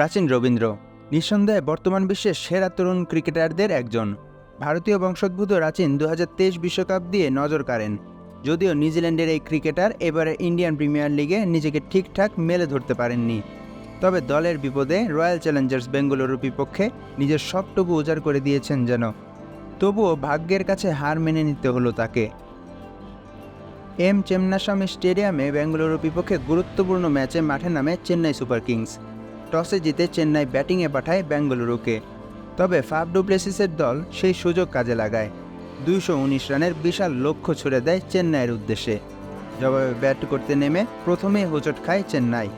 রাচিন রবীন্দ্র নিঃসন্দেহে বর্তমান বিশ্বের সেরা তরুণ ক্রিকেটারদের একজন। ভারতীয় বংশোদ্ভূত রাচিন 2023 বিশ্বকাপ দিয়ে নজর কাড়েন। যদিও নিউজিল্যান্ডের এই ক্রিকেটার এবারে ইন্ডিয়ান প্রিমিয়ার লিগে নিজেকে ঠিকঠাক মেলে ধরতে পারেননি, তবে দলের বিপদে রয়্যাল চ্যালেঞ্জার্স বেঙ্গালুরুর বিপক্ষে নিজের সবটুকু উজাড় করে দিয়েছেন যেন। তবুও ভাগ্যের কাছে হার মেনে নিতে হলো তাকে। এম চেন্নাস্বামী স্টেডিয়ামে বেঙ্গালুরুর বিপক্ষে গুরুত্বপূর্ণ ম্যাচে মাঠে নামে চেন্নাই সুপার কিংস। টসে জিতে চেন্নাই ব্যাটিংয়ে পাঠায় বেঙ্গালুরুকে, তবে ফাফ ডু প্লেসিসের দল সেই সুযোগ কাজে লাগায়। 219 রানের বিশাল লক্ষ্য ছুড়ে দেয় চেন্নাইয়ের উদ্দেশ্যে। জবাবে ব্যাট করতে নেমে প্রথমেই হোঁচট খায় চেন্নাই।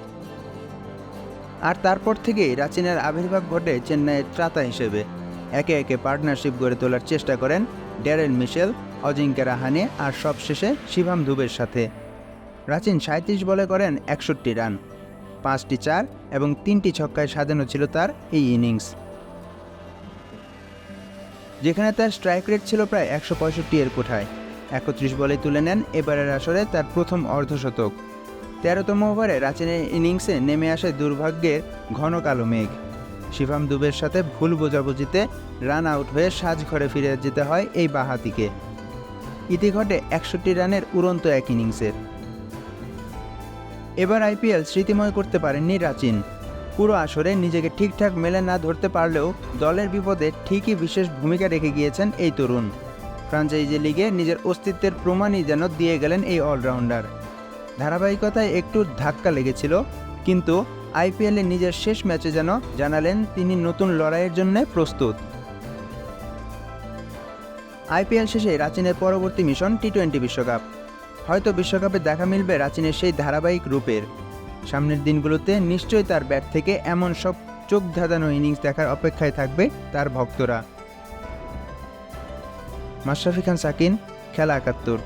আর তারপর থেকেই রাচিনের আবির্ভাব ঘটে চেন্নাইয়ের ত্রাতা হিসেবে। একে একে পার্টনারশিপ গড়ে তোলার চেষ্টা করেন ড্যারেল মিশেল, অজিঙ্ক্য রাহানে আর সবশেষে শিভাম দুবের সাথে। রাচিন 37 বলে করেন 61 রান, 5টি 4 এবং 3টি ছক্কায় সাজানো ছিল তার এই ইনিংস, যেখানে তার স্ট্রাইক রেট ছিল প্রায় 165 এর কোঠায়। 31 বলে তুলে নেন এবারের আসরে তার প্রথম অর্ধশতক। 13তম ওভারে রাচিনের ইনিংসে নেমে আসে দুর্ভাগ্যের ঘন কালো মেঘ। শিভাম দুবের সাথে ভুল বোঝাবুঝিতে রান আউট হয়ে সাজঘরে ফিরে যেতে হয় এই বাঁহাতিকে। ইতি ঘটে 61 রানের উড়ন্ত এক ইনিংসের। এবার আইপিএল স্মৃতিময় করতে পারেননি রাচিন। পুরো আসরে নিজেকে ঠিকঠাক মেলে না ধরতে পারলেও দলের বিপদে ঠিকই বিশেষ ভূমিকা রেখে গিয়েছেন এই তরুণ। ফ্র্যাঞ্চাইজি লিগে নিজের অস্তিত্বের প্রমাণই যেন দিয়ে গেলেন এই অলরাউন্ডার। ধারাবাহিকতায় একটু ধাক্কা লেগেছিল, কিন্তু আইপিএলে নিজের শেষ ম্যাচে যেন জানালেন তিনি নতুন লড়াইয়ের জন্য প্রস্তুত। আইপিএল শেষে রাচিনের পরবর্তী মিশন টি-20 বিশ্বকাপ। হয়তো বিশ্বকাপে দেখা মিলবে রাচিনের সেই ধারাবাহিক রূপের। সামনের দিনগুলোতে নিশ্চয়ই তার ব্যাট থেকে এমন সব চোখ ধাঁধানো ইনিংস দেখার অপেক্ষায় থাকবে তার ভক্তরা। মাশরাফি খান সাকিন, খেলা 71।